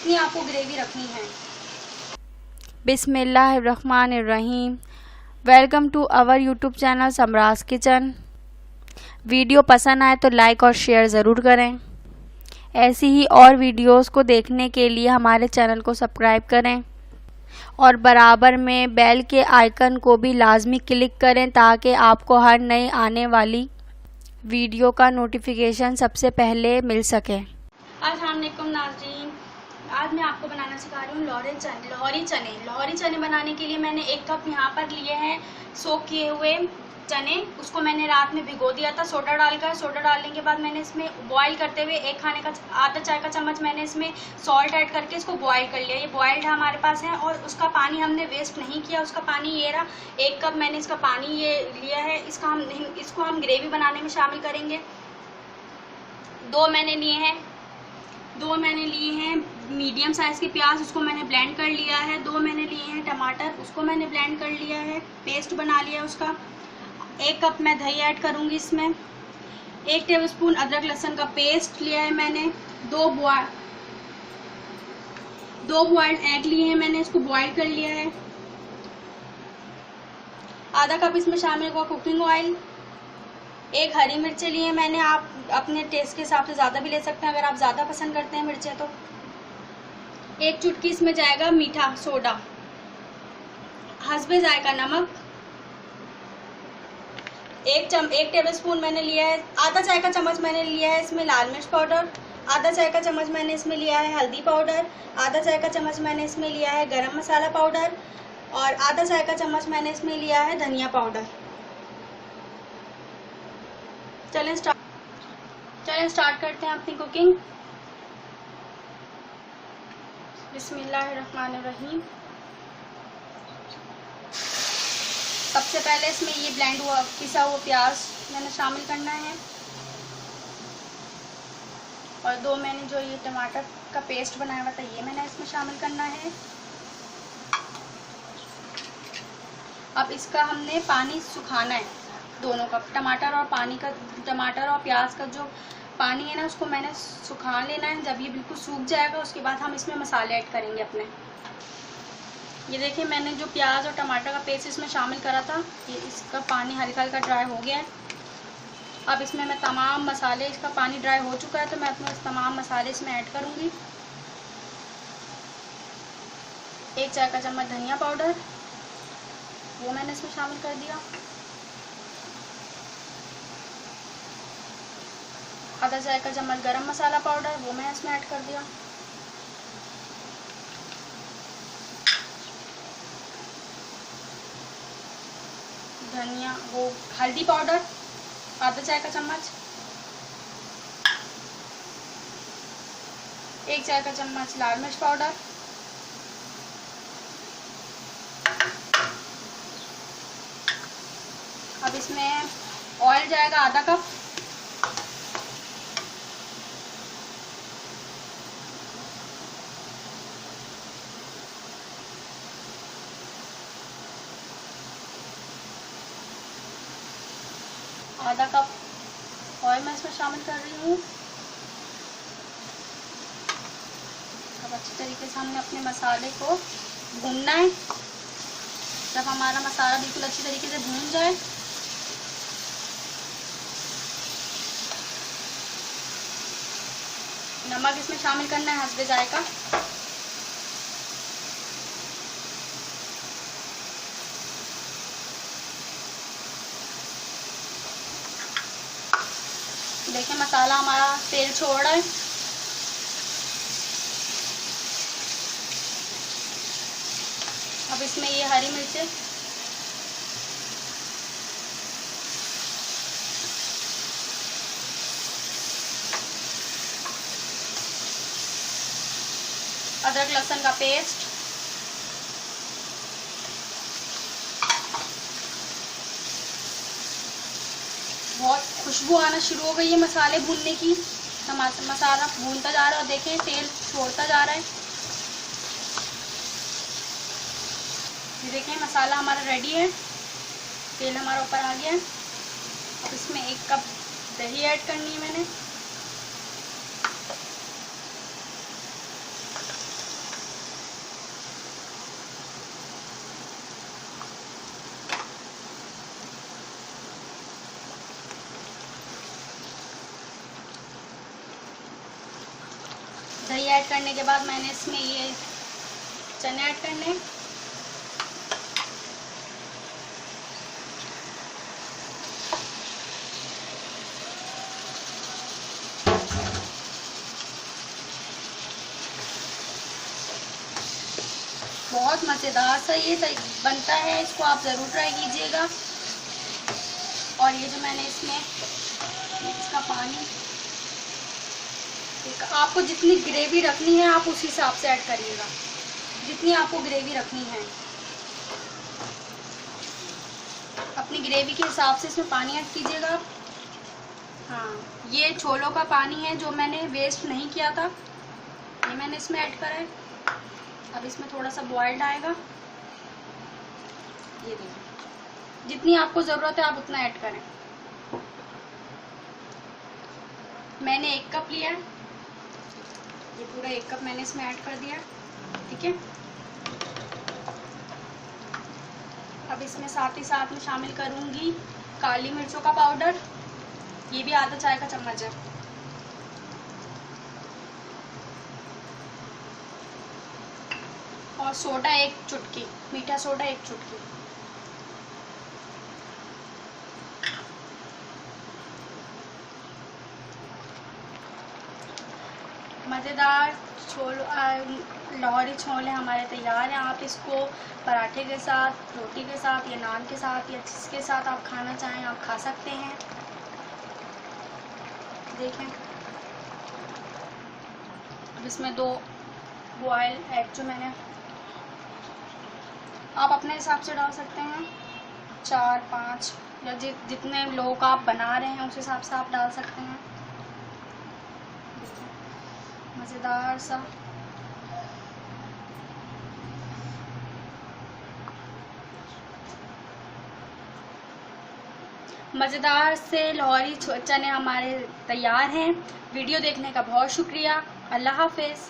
जितनी आपको ग्रेवी रखनी है। बिस्मिल्लाहिर्रहमानिर्रहीम। Welcome to our YouTube channel Samraj kitchen. Video पसंद आए तो लाइक और शेयर ज़रूर करें। ऐसी ही और वीडियोस को देखने के लिए हमारे चैनल को सब्सक्राइब करें और बराबर में बेल के आइकन को भी लाजमी क्लिक करें ताकि आपको हर नई आने वाली वीडियो का नोटिफिकेशन सबसे पहले मिल सके। अस्सलाम वालेकुम नाज़रीन, आज मैं आपको बनाना सिखा रही हूँ लाहौरी चने बनाने के लिए मैंने 1 कप यहाँ पर लिए हैं सोक किए हुए चने। उसको मैंने रात में भिगो दिया था सोडा डालकर। सोडा डालने के बाद मैंने इसमें बॉईल करते हुए आधा चाय का चम्मच मैंने इसमें सॉल्ट ऐड करके इसको बॉईल कर लिया। ये बॉइल्ड हमारे पास है और उसका पानी हमने वेस्ट नहीं किया। उसका पानी ये रहा, 1 कप मैंने इसका पानी ये लिया है। इसको हम ग्रेवी बनाने में शामिल करेंगे। दो मैंने लिए हैं मीडियम साइज़ के प्याज, उसको मैंने ब्लेंड कर लिया है। 2 मैंने लिए हैं टमाटर, उसको मैंने ब्लेंड कर लिया है, पेस्ट बना लिया है उसका। 1 कप मैं दही ऐड करूँगी इसमें। 1 टेबलस्पून अदरक लहसुन का पेस्ट लिया है मैंने। 2 बॉइल्ड एग लिए हैं मैंने, इसको बॉइल कर लिया है। आधा कप इसमें शामिल हुआ कुकिंग ऑयल। 1 हरी मिर्चें लिए मैंने, आप अपने टेस्ट के हिसाब से ज़्यादा भी ले सकते हैं अगर आप ज़्यादा पसंद करते हैं मिर्चें तो। 1 चुटकी इसमें जाएगा मीठा सोडा, हस्बे जायका नमक। 1 टेबलस्पून मैंने लिया है, आधा चाय का चम्मच मैंने लिया है इसमें लाल मिर्च पाउडर। आधा चाय का चम्मच मैंने इसमें लिया है हल्दी पाउडर। आधा चाय का चम्मच मैंने इसमें लिया है गरम मसाला पाउडर और आधा चाय का चम्मच मैंने इसमें लिया है धनिया पाउडर। चलें स्टार्ट करते हैं अपनी कुकिंग। बिस्मिल्लाहिर्रहमानिर्रहीम। सबसे पहले इसमें ये ब्लेंड हुआ पिसा हुआ प्याज मैंने शामिल करना है और 2 मैंने जो ये टमाटर का पेस्ट बनाया हुआ था ये मैंने इसमें शामिल करना है। अब इसका हमने पानी सुखाना है दोनों का, टमाटर और प्याज का जो पानी है ना उसको मैंने सुखा लेना है। जब ये बिल्कुल सूख जाएगा उसके बाद हम इसमें मसाले ऐड करेंगे अपने। ये देखिए मैंने जो प्याज और टमाटर का पेस्ट इसमें शामिल करा था, ये इसका पानी हल्का हल्का ड्राई हो गया है। अब इसमें मैं तमाम मसाले, इसका पानी ड्राई हो चुका है तो मैं अपने तमाम मसाले इसमें ऐड करूँगी। 1 चाय का चम्मच धनिया पाउडर, वो मैंने इसमें शामिल कर दिया। आधा चाय का चम्मच गरम मसाला पाउडर, वो मैं इसमें ऐड कर दिया। हल्दी पाउडर आधा चाय का चम्मच। 1 चाय का चम्मच लाल मिर्च पाउडर। अब इसमें ऑयल जाएगा आधा कप। आधा कप ऑयल मैं इसमें शामिल कर रही हूँ। अब अच्छी तरीके से हमने अपने मसाले को भूनना है। जब हमारा मसाला बिल्कुल अच्छी तरीके से भून जाए नमक इसमें शामिल करना है हस्बे जायका। देखिए मसाला हमारा तेल छोड़ रहा है। अब इसमें ये हरी मिर्चें, अदरक लहसुन का पेस्ट, बहुत खुशबू आना शुरू हो गई है मसाले भूनने की। मसाला भूनता जा रहा है और देखें तेल छोड़ता जा रहा है। ये देखें मसाला हमारा रेडी है, तेल हमारा ऊपर आ गया है। अब इसमें 1 कप दही ऐड करनी है मैंने। ऐड करने के बाद मैंने इसमें ये चने ऐड करने। बहुत मज़ेदार सा ये बनता है, इसको आप ज़रूर ट्राई कीजिएगा। और ये जो मैंने इसमें इसका पानी, आपको जितनी ग्रेवी रखनी है आप उस हिसाब से ऐड करिएगा, जितनी आपको ग्रेवी रखनी है अपनी ग्रेवी के हिसाब से इसमें पानी ऐड कीजिएगा। हाँ, ये छोलों का पानी है जो मैंने वेस्ट नहीं किया था, ये मैंने इसमें ऐड करा है। अब इसमें थोड़ा सा बॉइल्ड आएगा, ये देखिए, जितनी आपको ज़रूरत है आप उतना ऐड करें। मैंने 1 कप लिया है, ये पूरा 1 कप मैंने इसमें ऐड कर दिया, ठीक है। अब इसमें साथ ही साथ में शामिल करूँगी काली मिर्चों का पाउडर, ये भी आधा चाय का चम्मच है। और सोडा 1 चुटकी, मीठा सोडा 1 चुटकी। मज़ेदार लाहौरी छोले हमारे तैयार हैं। आप इसको पराठे के साथ, रोटी के साथ या नान के साथ या जिसके साथ आप खाना चाहें आप खा सकते हैं। देखें, अब इसमें 2 बॉयल एग जो मैंने, आप अपने हिसाब से डाल सकते हैं, 4-5 या जितने लोग आप बना रहे हैं उस हिसाब से आप डाल सकते हैं। मज़ेदार सा मज़ेदार से लाहौरी चने हमारे तैयार हैं। वीडियो देखने का बहुत शुक्रिया। अल्लाह हाफ़िज़।